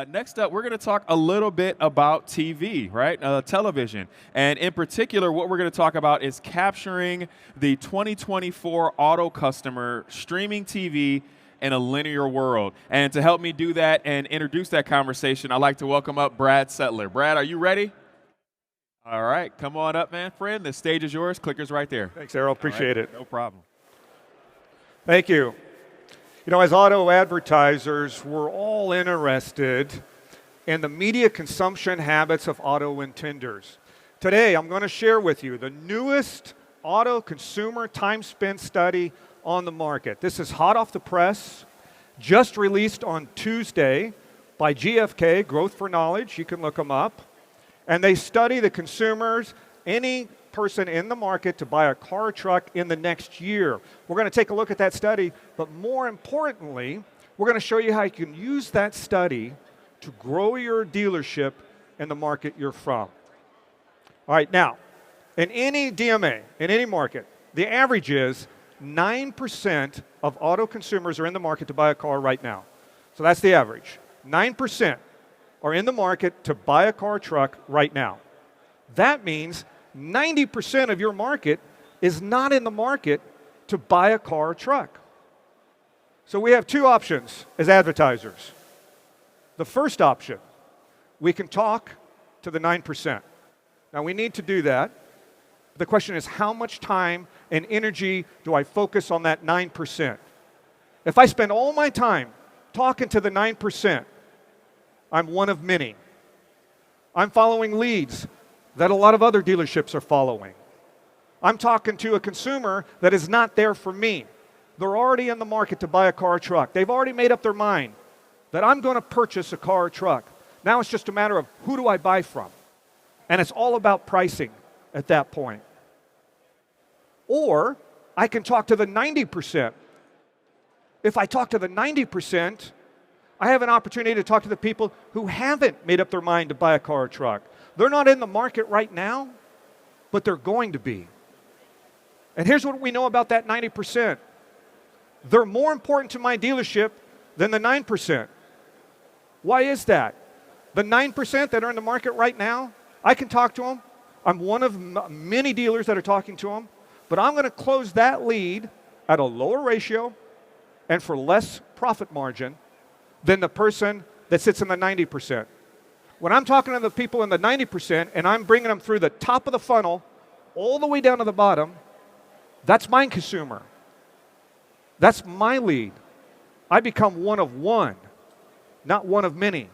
Next up, we're going to talk a little bit about TV, right? Television. And in particular, what we're going to talk about is capturing the 2024 auto customer streaming TV in a linear world. And to help me do that and introduce that conversation, I'd like to welcome up Brad Settler. Brad, are you ready? All right, come on up, man, friend. The stage is yours. Clicker's right there. Thanks, Errol. Appreciate it. No problem. Thank you. You know, as auto advertisers, we're all interested in the media consumption habits of auto intenders. Today, I'm going to share with you the newest auto consumer time spent study on the market. This is hot off the press, just released on Tuesday by GfK, Growth for Knowledge. You can look them up. And they study the consumers, any person in the market to buy a car or truck in the next year. We're going to take a look at that study, but more importantly, we're going to show you how you can use that study to grow your dealership in the market you're from. All right, now, in any DMA, in any market, the average is 9% of auto consumers are in the market to buy a car right now. So that's the average. 9% are in the market to buy a car or truck right now. That means 90% of your market is not in the market to buy a car or truck. So we have two options as advertisers. The first option, we can talk to the 9%. Now we need to do that. The question is, how much time and energy do I focus on that 9%? If I spend all my time talking to the 9%, I'm one of many. I'm following leads that a lot of other dealerships are following. I'm talking to a consumer that is not there for me. They're already in the market to buy a car or truck. They've already made up their mind that I'm going to purchase a car or truck. Now it's just a matter of who do I buy from? And it's all about pricing at that point. Or I can talk to the 90%. If I talk to the 90%, I have an opportunity to talk to the people who haven't made up their mind to buy a car or truck. They're not in the market right now, but they're going to be. And here's what we know about that 90%. They're more important to my dealership than the 9%. Why is that? The 9% that are in the market right now, I can talk to them. I'm one of many dealers that are talking to them, but I'm going to close that lead at a lower ratio and for less profit margin than the person that sits in the 90%. When I'm talking to the people in the 90% and I'm bringing them through the top of the funnel all the way down to the bottom, that's my consumer. That's my lead. I become one of one, not one of many.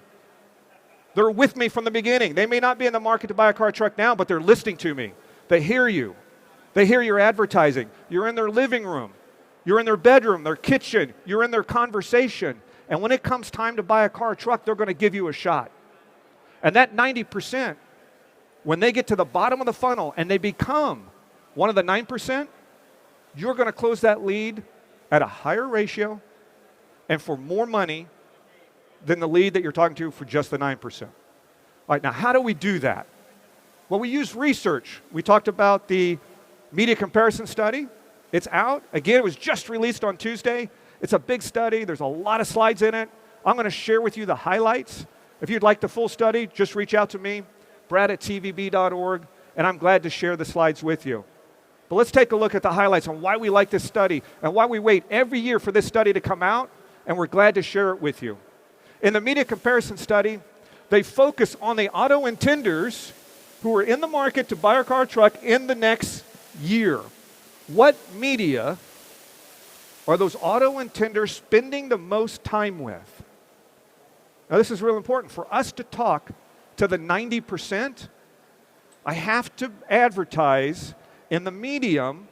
They're with me from the beginning. They may not be in the market to buy a car or truck now, but they're listening to me. They hear you. They hear your advertising. You're in their living room. You're in their bedroom, their kitchen. You're in their conversation. And when it comes time to buy a car or truck, they're going to give you a shot. And that 90%, when they get to the bottom of the funnel and they become one of the 9%, you're going to close that lead at a higher ratio and for more money than the lead that you're talking to for just the 9%. All right, now how do we do that? Well, we use research. We talked about the media comparison study. It's out. Again, it was just released on Tuesday. It's a big study. There's a lot of slides in it. I'm going to share with you the highlights. If you'd like the full study, just reach out to me, brad@tvb.org, and I'm glad to share the slides with you. But let's take a look at the highlights on why we like this study and why we wait every year for this study to come out, and we're glad to share it with you. In the media comparison study, they focus on the auto intenders who are in the market to buy a car or truck in the next year. What media are those auto intenders spending the most time with? Now, this is real important. For us to talk to the 90%, I have to advertise in the medium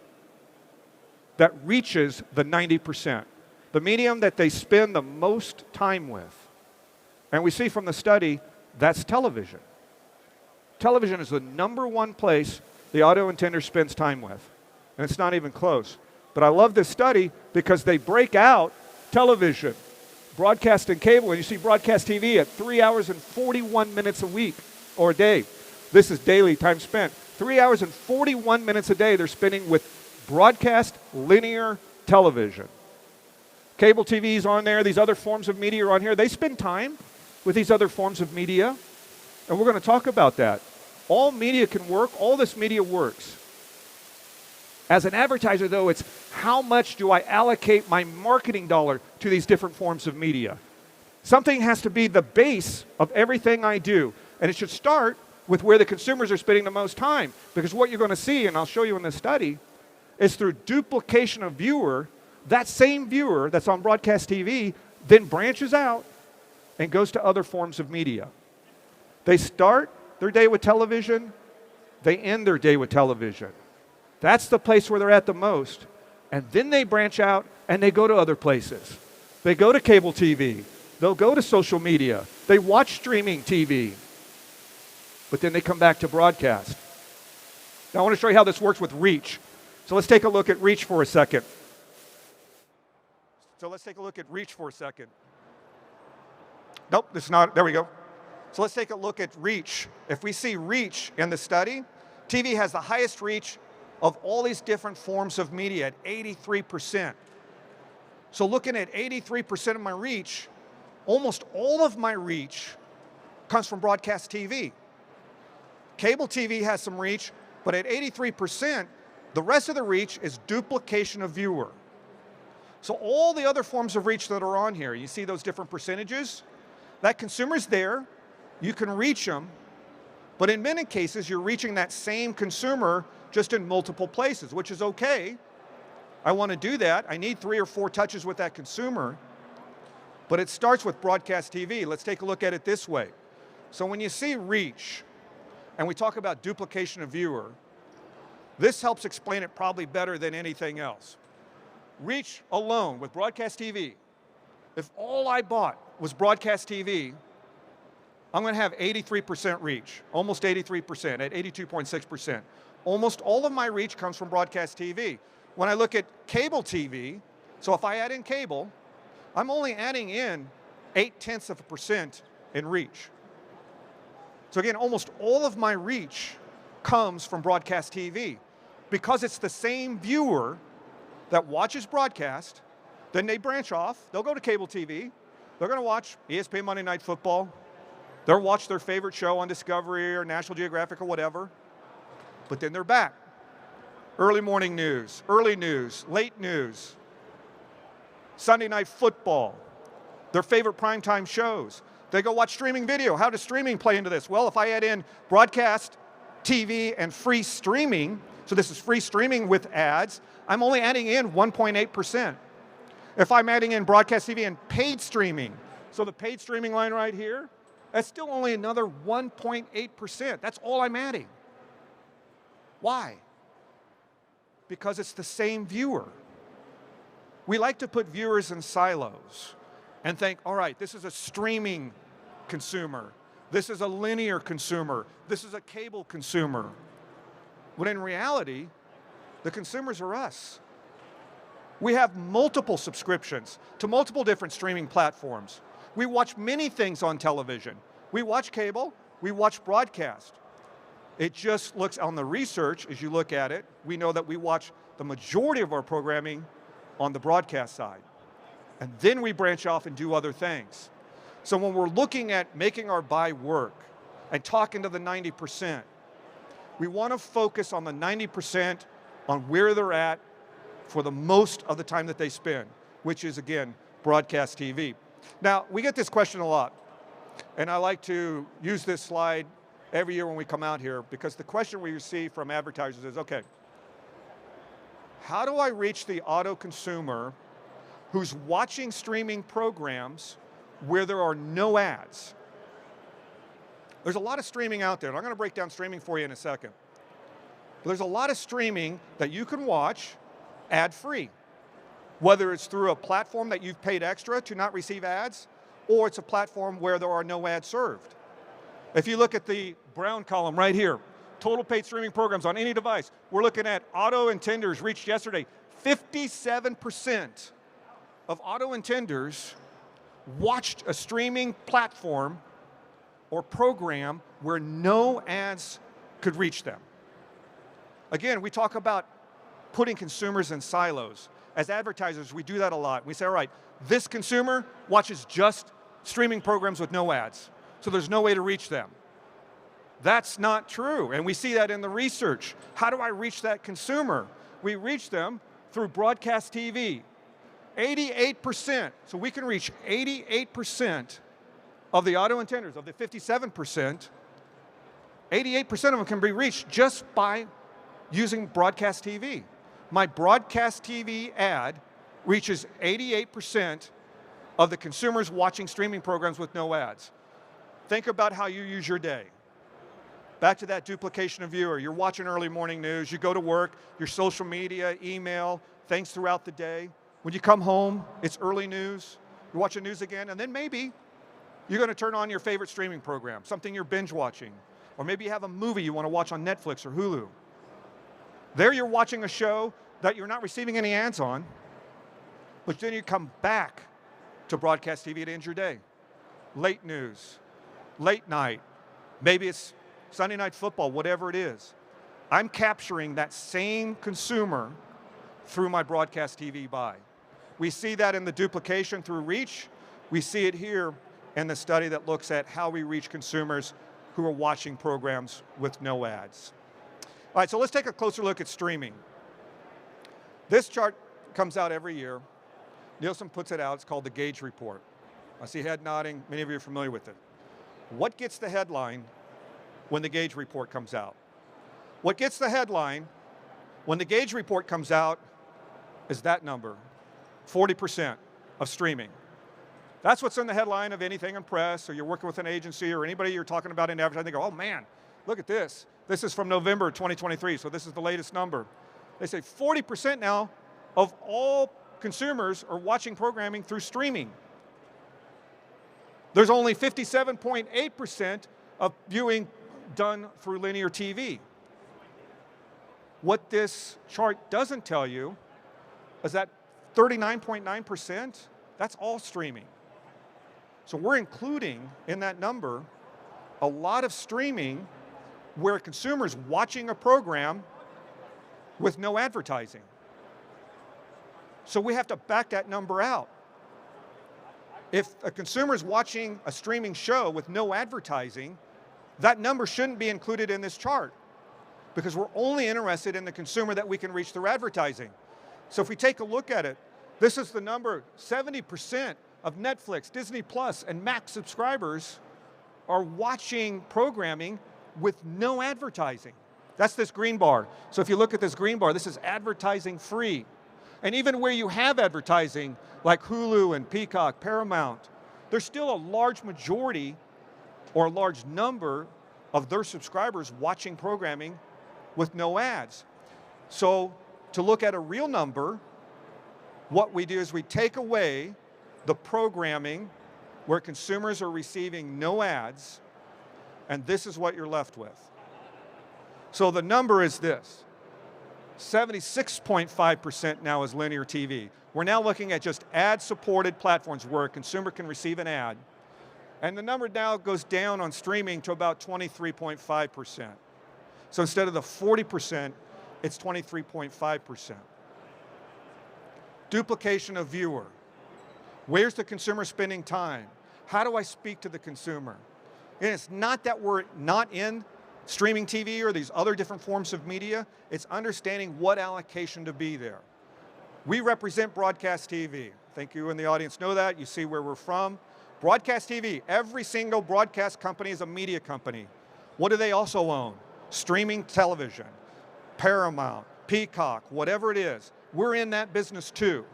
that reaches the 90%, the medium that they spend the most time with. And we see from the study, that's television. Television is the #1 place the auto intender spends time with. And it's not even close. But I love this study because they break out television, broadcast and cable, and you see broadcast TV at 3 hours and 41 minutes a week or a day. This is daily time spent. 3 hours and 41 minutes a day they're spending with broadcast linear television. Cable TV is on there. These other forms of media are on here. They spend time with these other forms of media? And we're going to talk about that. All media can work. All this media works. As an advertiser, though, it's how much do I allocate my marketing dollar to these different forms of media? Something has to be the base of everything I do. And it should start with where the consumers are spending the most time. Because what you're going to see, and I'll show you in this study, is through duplication of viewer, that same viewer that's on broadcast TV then branches out and goes to other forms of media. They start their day with television, they end their day with television. That's the place where they're at the most. And then they branch out and they go to other places. They go to cable TV. They'll go to social media. They watch streaming TV. But then they come back to broadcast. Now I want to show you how this works with reach. So let's take a look at reach for a second. Nope, this is not, there we go. So let's take a look at reach. If we see reach in the study, TV has the highest reach of all these different forms of media at 83%. So looking at 83% of my reach, almost all of my reach comes from broadcast TV. Cable TV has some reach, but at 83%, the rest of the reach is duplication of viewer. So all the other forms of reach that are on here, you see those different percentages? That consumer's there, you can reach them, but in many cases, you're reaching that same consumer just in multiple places, which is okay. I want to do that. I need 3 or 4 touches with that consumer, but it starts with broadcast TV. Let's take a look at it this way. So when you see reach, and we talk about duplication of viewer, this helps explain it probably better than anything else. Reach alone with broadcast TV, if all I bought was broadcast TV, I'm going to have 83% reach, almost 83%, at 82.6%. Almost all of my reach comes from broadcast TV. When I look at cable TV, so if I add in cable, I'm only adding in 0.8% in reach. So again, almost all of my reach comes from broadcast TV because it's the same viewer that watches broadcast, then they branch off, they'll go to cable TV, they're going to watch ESPN Monday Night Football, they'll watch their favorite show on Discovery or National Geographic or whatever, but then they're back. Early morning news, early news, late news, Sunday Night Football, their favorite primetime shows. They go watch streaming video. How does streaming play into this? Well, if I add in broadcast, TV, and free streaming, so this is free streaming with ads, I'm only adding in 1.8%. If I'm adding in broadcast TV and paid streaming, so the paid streaming line right here, that's still only another 1.8%. That's all I'm adding. Why? Because it's the same viewer. We like to put viewers in silos and think, all right, this is a streaming consumer. This is a linear consumer. This is a cable consumer. When in reality, the consumers are us. We have multiple subscriptions to multiple different streaming platforms. We watch many things on television. We watch cable, we watch broadcast. It just looks on the research, as you look at it, we know that we watch the majority of our programming on the broadcast side. And then we branch off and do other things. So when we're looking at making our buy work and talking to the 90%, we want to focus on the 90% on where they're at for the most of the time that they spend, which is, again, broadcast TV. Now, we get this question a lot, and I like to use this slide every year when we come out here, because the question we receive from advertisers is, okay, how do I reach the auto consumer who's watching streaming programs where there are no ads? There's a lot of streaming out there, and I'm going to break down streaming for you in a second. But there's a lot of streaming that you can watch ad-free, whether it's through a platform that you've paid extra to not receive ads, or it's a platform where there are no ads served. If you look at the brown column right here, total paid streaming programs on any device, we're looking at auto intenders reached yesterday. 57% of auto intenders watched a streaming platform or program where no ads could reach them. Again, we talk about putting consumers in silos. As advertisers, we do that a lot. We say, all right, this consumer watches just streaming programs with no ads, so there's no way to reach them. That's not true, and we see that in the research. How do I reach that consumer? We reach them through broadcast TV. 88%, so we can reach 88% of the auto intenders, of the 57%, 88% of them can be reached just by using broadcast TV. My broadcast TV ad reaches 88% of the consumers watching streaming programs with no ads. Think about how you use your day. Back to that duplication of viewer. You're watching early morning news, you go to work, your social media, email, things throughout the day. When you come home, it's early news, you're watching news again, and then maybe you're going to turn on your favorite streaming program, something you're binge watching, or maybe you have a movie you want to watch on Netflix or Hulu. There you're watching a show that you're not receiving any ads on, but then you come back to broadcast TV to end your day. Late news, late night, maybe it's Sunday Night Football, whatever it is. I'm capturing that same consumer through my broadcast TV buy. We see that in the duplication through reach. We see it here in the study that looks at how we reach consumers who are watching programs with no ads. All right, so let's take a closer look at streaming. This chart comes out every year. Nielsen puts it out. It's called the Gauge Report. I see head nodding. Many of you are familiar with it. What gets the headline when the Gauge Report comes out? What gets the headline when the Gauge Report comes out is that number, 40% of streaming. That's what's in the headline of anything in press, or you're working with an agency, or anybody you're talking about in advertising. They go, oh man, look at this. This is from November 2023, so this is the latest number. They say 40% now of all consumers are watching programming through streaming. There's only 57.8% of viewing done through linear TV. What this chart doesn't tell you is that 39.9%, that's all streaming. So we're including in that number a lot of streaming where consumers watching a program with no advertising. So we have to back that number out. If a consumer is watching a streaming show with no advertising, that number shouldn't be included in this chart because we're only interested in the consumer that we can reach through advertising. So if we take a look at it, this is the number, 70% of Netflix, Disney Plus, and Max subscribers are watching programming with no advertising. That's this green bar. So if you look at this green bar, this is advertising free. And even where you have advertising, like Hulu and Peacock, Paramount, there's still a large majority or a large number of their subscribers watching programming with no ads. So to look at a real number, what we do is we take away the programming where consumers are receiving no ads, and this is what you're left with. So the number is this. 76.5% now is linear TV. We're now looking at just ad-supported platforms where a consumer can receive an ad. And the number now goes down on streaming to about 23.5%. So instead of the 40%, it's 23.5%. Duplication of viewer. Where's the consumer spending time? How do I speak to the consumer? And it's not that we're not in streaming TV or these other different forms of media, it's understanding what allocation to be there. We represent broadcast TV. I think you in the audience know that. You see where we're from. Broadcast TV, every single broadcast company is a media company. What do they also own? Streaming television, Paramount, Peacock, whatever it is. We're in that business too.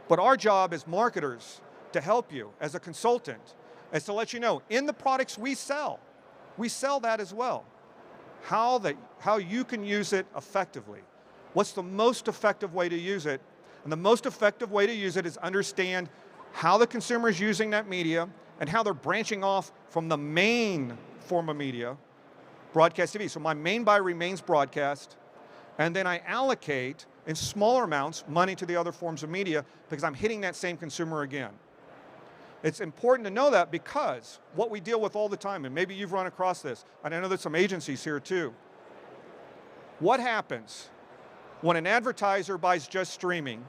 But our job as marketers to help you as a consultant is to let you know in the products we sell that as well. How you can use it effectively. What's the most effective way to use it? And the most effective way to use it is understand how the consumer is using that media and how they're branching off from the main form of media, broadcast TV. So my main buy remains broadcast, and then I allocate in smaller amounts money to the other forms of media because I'm hitting that same consumer again. It's important to know that because what we deal with all the time, and maybe you've run across this, and I know there's some agencies here too. What happens when an advertiser buys just streaming,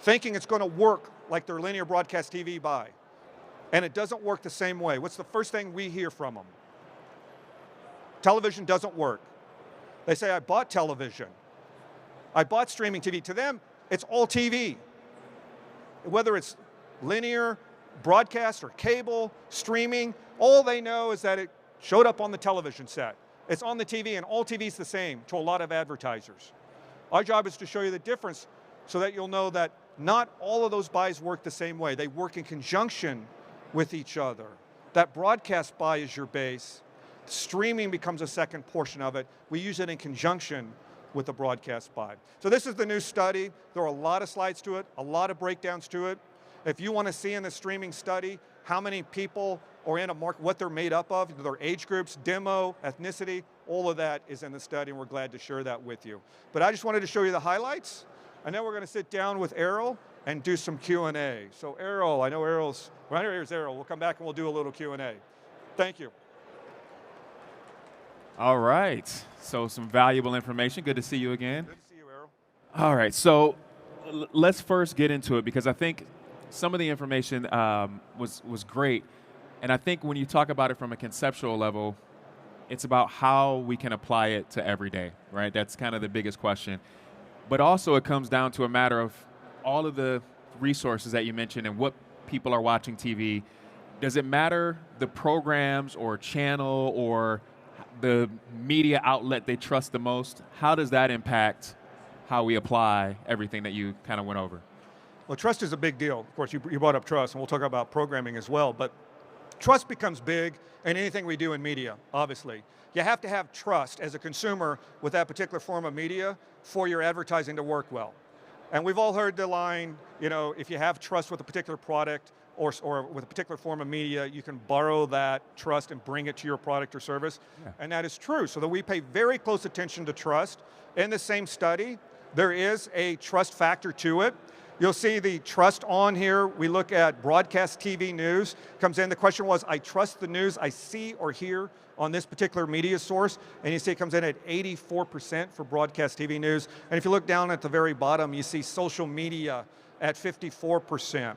thinking it's going to work like their linear broadcast TV buy? and it doesn't work the same way. What's the first thing we hear from them? Television doesn't work. They say, I bought television. I bought streaming TV. To them, it's all TV. Whether it's linear, broadcast, or cable, streaming, all they know is that it showed up on the television set. It's on the TV, and all TV is the same to a lot of advertisers. Our job is to show you the difference so that you'll know that not all of those buys work the same way. They work in conjunction with each other. That broadcast buy is your base. Streaming becomes a second portion of it. We use it in conjunction with the broadcast buy. So this is the new study. There are a lot of slides to it, a lot of breakdowns to it. If you want to see in the streaming study how many people are in a market, what they're made up of, their age groups, demo, ethnicity, all of that is in the study, and we're glad to share that with you. But I just wanted to show you the highlights, and then we're going to sit down with Errol and do some Q&A. So Errol, I know Errol's, right here's Errol. We'll come back and we'll do a little Q&A. Thank you. All right, so some valuable information. Good to see you again. Good to see you, Errol. All right, so let's first get into it, because I think some of the information was great. And I think when you talk about it from a conceptual level, it's about how we can apply it to every day, right? That's kind of the biggest question. But also it comes down to a matter of all of the resources that you mentioned and what people are watching TV. Does it matter the programs or channel or the media outlet they trust the most? How does that impact how we apply everything that you kind of went over? Well, trust is a big deal. Of course, you brought up trust, and we'll talk about programming as well, but trust becomes big in anything we do in media, obviously. You have to have trust as a consumer with that particular form of media for your advertising to work well. And we've all heard the line, you know, if you have trust with a particular product or with a particular form of media, you can borrow that trust and bring it to your product or service. Yeah. And that is true, so that we pay very close attention to trust. In the same study, there is a trust factor to it. You'll see the trust on here. We look at broadcast TV news. Comes in, the question was, I trust the news I see or hear on this particular media source. And you see it comes in at 84% for broadcast TV news. And if you look down at the very bottom, you see social media at 54%.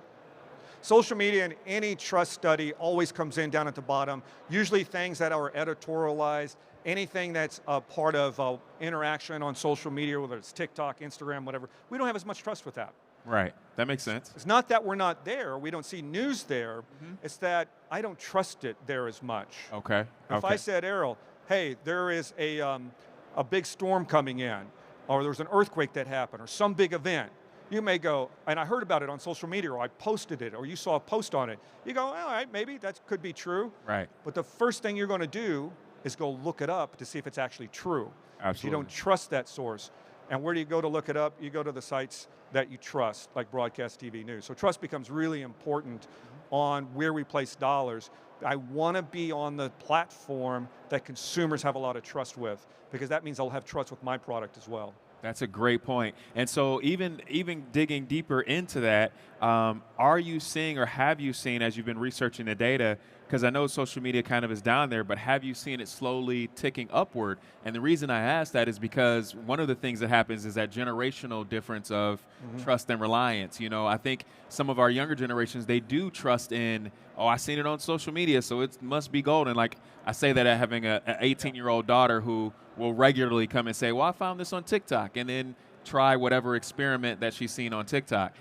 Social media in any trust study always comes in down at the bottom, usually things that are editorialized, anything that's a part of interaction on social media, whether it's TikTok, Instagram, whatever. We don't have as much trust with that. Right, that makes sense. It's not that we're not there, we don't see news there, it's that I don't trust it there as much. Okay. If I said, Errol, hey, there is a big storm coming in, or there's an earthquake that happened, or some big event, you may go, and I heard about it on social media, or I posted it, or you saw a post on it. You go, all right, maybe that could be true. Right. But the first thing you're going to do is go look it up to see if it's actually true. Absolutely. If you don't trust that source. And where do you go to look it up? You go to the sites that you trust, like broadcast TV news. So trust becomes really important on where we place dollars. I want to be on the platform that consumers have a lot of trust with, because that means I'll have trust with my product as well. That's a great point. And so even digging deeper into that, are you seeing or have you seen, as you've been researching the data, because I know social media kind of is down there, but have you seen it slowly ticking upward? And the reason I ask that is because one of the things that happens is that generational difference of trust and reliance. You know, I think some of our younger generations, they do trust in, oh, I seen it on social media, so it must be golden. Like I say that at having an 18-year-old daughter who will regularly come and say, well, I found this on TikTok, and then try whatever experiment that she's seen on TikTok.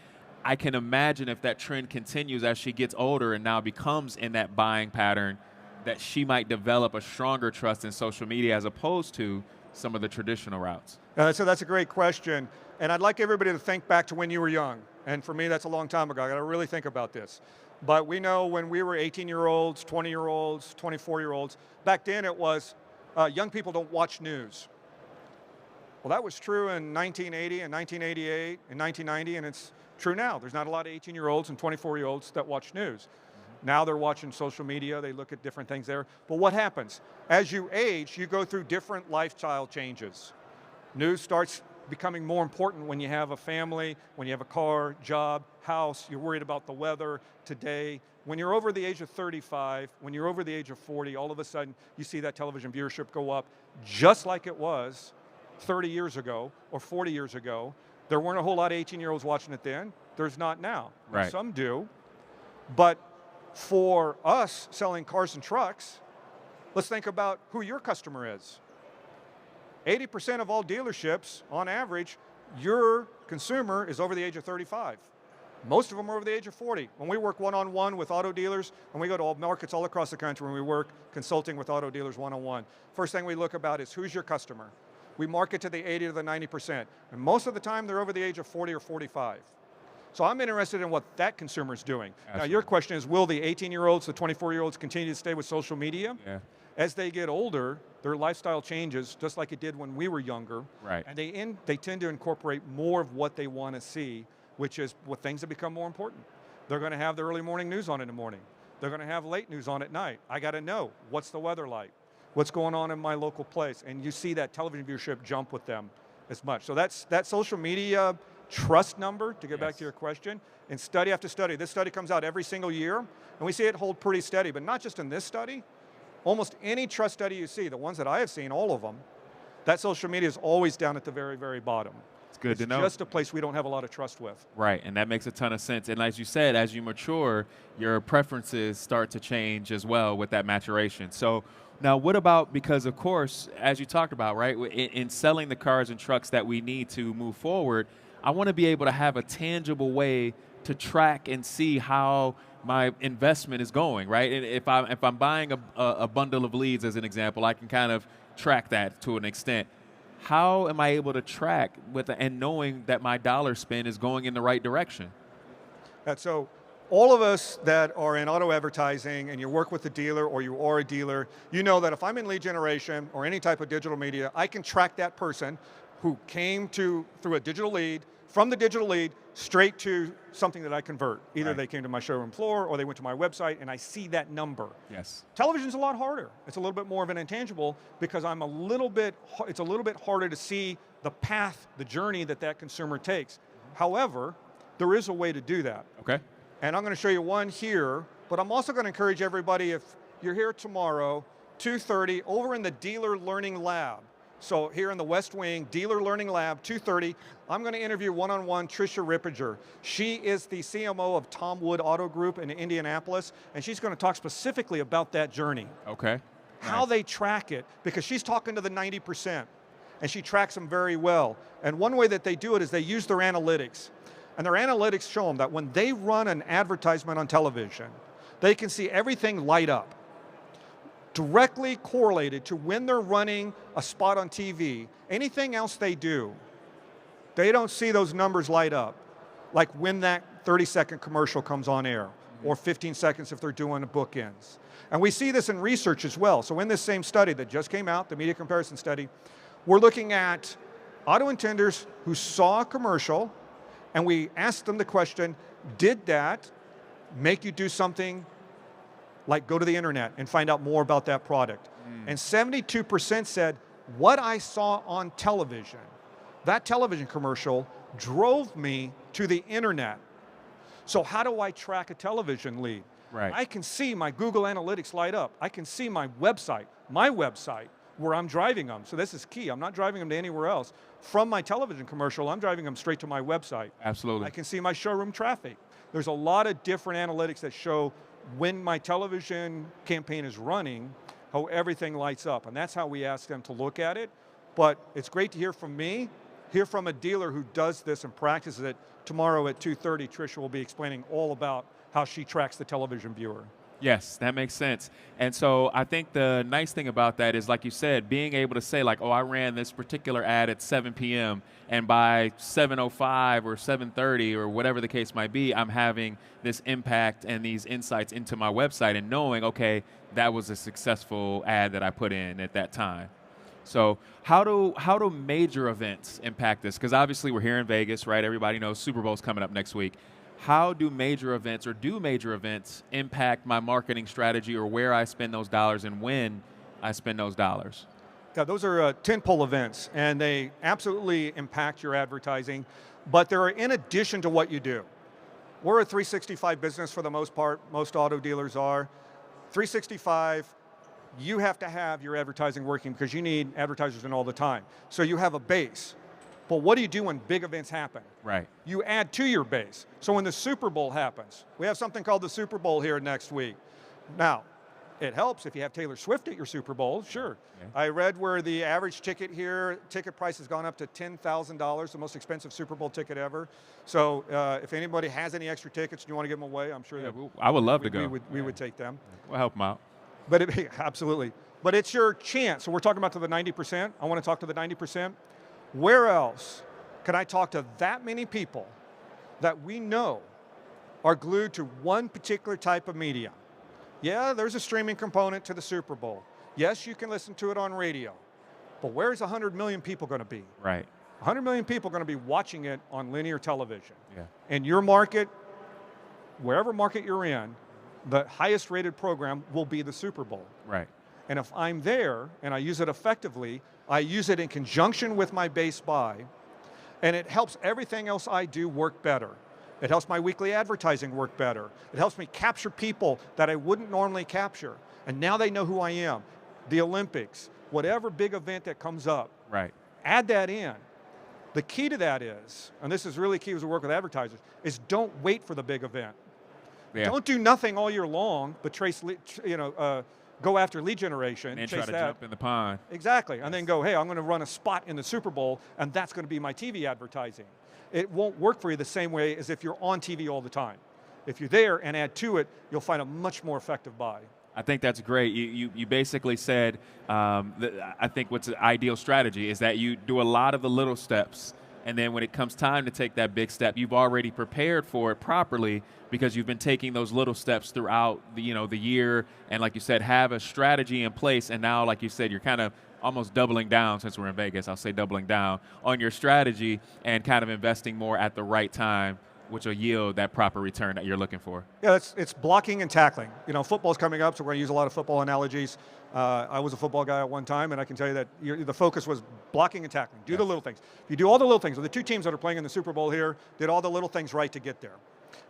I can imagine if that trend continues as she gets older and now becomes in that buying pattern, that she might develop a stronger trust in social media as opposed to some of the traditional routes. So that's a great question. And I'd like everybody to think back to when you were young. And for me, that's a long time ago. I got to really think about this. But we know when we were 18-year-olds, 20-year-olds, 24-year-olds, back then it was young people don't watch news. Well, that was true in 1980 and 1988 and 1990, and it's true now. There's not a lot of 18-year-olds and 24-year-olds that watch news. Now they're watching social media, they look at different things there. But what happens? As you age, you go through different lifestyle changes. News starts becoming more important when you have a family, when you have a car, job, house, you're worried about the weather today. When you're over the age of 35, when you're over the age of 40, all of a sudden you see that television viewership go up just like it was 30 years ago or 40 years ago. There weren't a whole lot of 18-year-olds watching it then. There's not now. Right. Some do. But for us selling cars and trucks, let's think about who your customer is. 80% of all dealerships, on average, your consumer is over the age of 35. Most of them are over the age of 40. When we work one-on-one with auto dealers, and we go to all markets all across the country, when we work consulting with auto dealers one-on-one, first thing we look about is who's your customer. We market to the 80 to the 90%, and most of the time they're over the age of 40 or 45. So I'm interested in what that consumer is doing. Absolutely. Now your question is, will the 18-year-olds, the 24-year-olds continue to stay with social media? Yeah. As they get older, their lifestyle changes, just like it did when we were younger. Right. And they tend to incorporate more of what they want to see, which is what things have become more important. They're going to have the early morning news on in the morning. They're going to have late news on at night. I got to know, what's the weather like? What's going on in my local place? And you see that television viewership jump with them as much. So that's that social media trust number, to get back to your question, in study after study. This study comes out every single year, and we see it hold pretty steady, but not just in this study. Almost any trust study you see, the ones that I have seen, all of them, that social media is always down at the very, very bottom. It's good to know. It's just a place we don't have a lot of trust with. Right, and that makes a ton of sense. And as you said, as you mature, your preferences start to change as well with that maturation. So now what about, because of course, as you talked about, right, in selling the cars and trucks that we need to move forward, I want to be able to have a tangible way to track and see how my investment is going, right? And if I'm buying a bundle of leads, as an example, I can kind of track that to an extent. How am I able to track and knowing that my dollar spend is going in the right direction? So all of us that are in auto advertising and you work with a dealer or you are a dealer, you know that if I'm in lead generation or any type of digital media, I can track that person who came through a digital lead, from the digital lead, straight to something that I convert. Either they came to my showroom floor or they went to my website and I see that number. Yes. Television's a lot harder. It's a little bit more of an intangible because it's a little bit harder to see the path, the journey that consumer takes. However, there is a way to do that. Okay. And I'm going to show you one here, but I'm also going to encourage everybody, if you're here tomorrow, 2:30, over in the Dealer Learning Lab. So here in the West Wing, Dealer Learning Lab, 2:30, I'm going to interview one-on-one Tricia Rippiger. She is the CMO of Tom Wood Auto Group in Indianapolis, and she's going to talk specifically about that journey. Okay. How they track it, because she's talking to the 90%, and she tracks them very well. And one way that they do it is they use their analytics. And their analytics show them that when they run an advertisement on television, they can see everything light up. Directly correlated to when they're running a spot on TV. Anything else they do, they don't see those numbers light up. Like when that 30-second commercial comes on air, or 15 seconds if they're doing a bookends. And we see this in research as well. So in this same study that just came out, the media comparison study, we're looking at auto intenders who saw a commercial, and we asked them the question, did that make you do something like go to the internet and find out more about that product? And 72% said, what I saw on television, that television commercial drove me to the internet. So how do I track a television lead? Right. I can see my Google Analytics light up. I can see my website, where I'm driving them. So this is key. I'm not driving them to anywhere else. From my television commercial, I'm driving them straight to my website. Absolutely. I can see my showroom traffic. There's a lot of different analytics that show when my television campaign is running, how everything lights up. And that's how we ask them to look at it. But it's great to hear from me, hear from a dealer who does this and practices it. Tomorrow at 2:30, Tricia will be explaining all about how she tracks the television viewer. Yes, that makes sense. And so I think the nice thing about that is, like you said, being able to say like, oh, I ran this particular ad at 7 p.m. and by 7:05 or 7:30 or whatever the case might be, I'm having this impact and these insights into my website and knowing, okay, that was a successful ad that I put in at that time. So how do major events impact this? Because obviously we're here in Vegas, right? Everybody knows Super Bowl's coming up next week. How do major events impact my marketing strategy or where I spend those dollars and when I spend those dollars? Yeah, those are tentpole events, and they absolutely impact your advertising, but they're in addition to what you do. We're a 365 business for the most part. Most auto dealers are. 365, you have to have your advertising working because you need advertisers in all the time. So you have a base. But what do you do when big events happen? Right. You add to your base. So when the Super Bowl happens, we have something called the Super Bowl here next week. Now, it helps if you have Taylor Swift at your Super Bowl, sure. Yeah. I read where the average ticket here, ticket price has gone up to $10,000, the most expensive Super Bowl ticket ever. So if anybody has any extra tickets and you want to give them away, I'm sure that I would love to go. We would take them. We'll help them out. But absolutely. But it's your chance. So we're talking about to the 90%. I want to talk to the 90%. Where else can I talk to that many people that we know are glued to one particular type of media? Yeah, there's a streaming component to the Super Bowl. Yes, you can listen to it on radio. But where's 100 million people going to be? Right. 100 million people are going to be watching it on linear television. Yeah. And your market, wherever market you're in, the highest rated program will be the Super Bowl. Right. And if I'm there and I use it effectively, I use it in conjunction with my base buy, and it helps everything else I do work better. It helps my weekly advertising work better. It helps me capture people that I wouldn't normally capture. And now they know who I am. The Olympics, whatever big event that comes up, Right. add that in. The key to that is, and this is really key as we work with advertisers, is don't wait for the big event. Yeah. Don't do nothing all year long, but go after lead generation. And chase try to that. jump in the pond. Exactly, and then go, hey, I'm going to run a spot in the Super Bowl, and that's going to be my TV advertising. It won't work for you the same way as if you're on TV all the time. If you're there and add to it, you'll find a much more effective buy. I think that's great. You basically said, I think what's the ideal strategy is that you do a lot of the little steps, and then when it comes time to take that big step, you've already prepared for it properly because you've been taking those little steps throughout the year, and like you said, have a strategy in place, and now, like you said, you're kind of almost doubling down, since we're in Vegas, I'll say doubling down on your strategy and kind of investing more at the right time, which will yield that proper return that you're looking for. Yeah, it's blocking and tackling. Football's coming up, so we're going to use a lot of football analogies. I was a football guy at one time, and I can tell you that the focus was blocking and tackling. Do the little things. If you do all the little things, the two teams that are playing in the Super Bowl here did all the little things right to get there.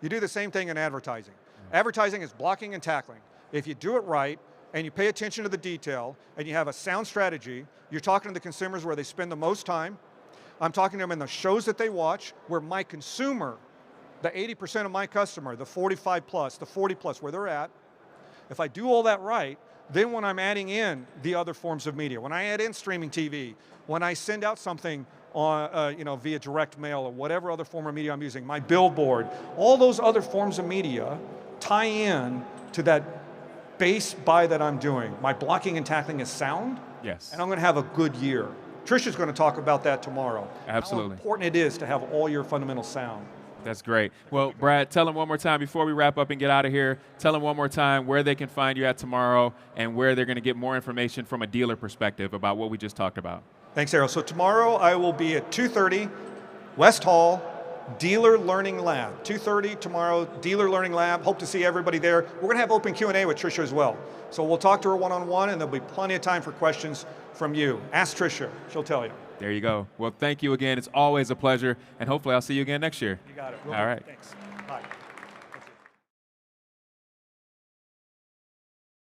You do the same thing in advertising. Advertising is blocking and tackling. If you do it right, and you pay attention to the detail, and you have a sound strategy, you're talking to the consumers where they spend the most time. I'm talking to them in the shows that they watch, where my consumer, the 80% of my customer, the 45 plus, the 40 plus, where they're at, if I do all that right, then when I'm adding in the other forms of media, when I add in streaming TV, when I send out something on, via direct mail or whatever other form of media I'm using, my billboard, all those other forms of media tie in to that base buy that I'm doing. My blocking and tackling is sound, Yes. and I'm going to have a good year. Trisha's going to talk about that tomorrow. Absolutely. How important it is to have all your fundamentals sound. That's great. Well, Brad, tell them one more time before we wrap up and get out of here. Tell them one more time where they can find you at tomorrow and where they're going to get more information from a dealer perspective about what we just talked about. Thanks, Errol. So tomorrow I will be at 2:30, West Hall, Dealer Learning Lab. 2:30 tomorrow, Dealer Learning Lab. Hope to see everybody there. We're going to have open Q&A with Trisha as well. So we'll talk to her one-on-one, and there'll be plenty of time for questions from you. Ask Trisha. She'll tell you. There you go. Well, thank you again. It's always a pleasure, and hopefully I'll see you again next year. You got it. All right. Thanks. Bye.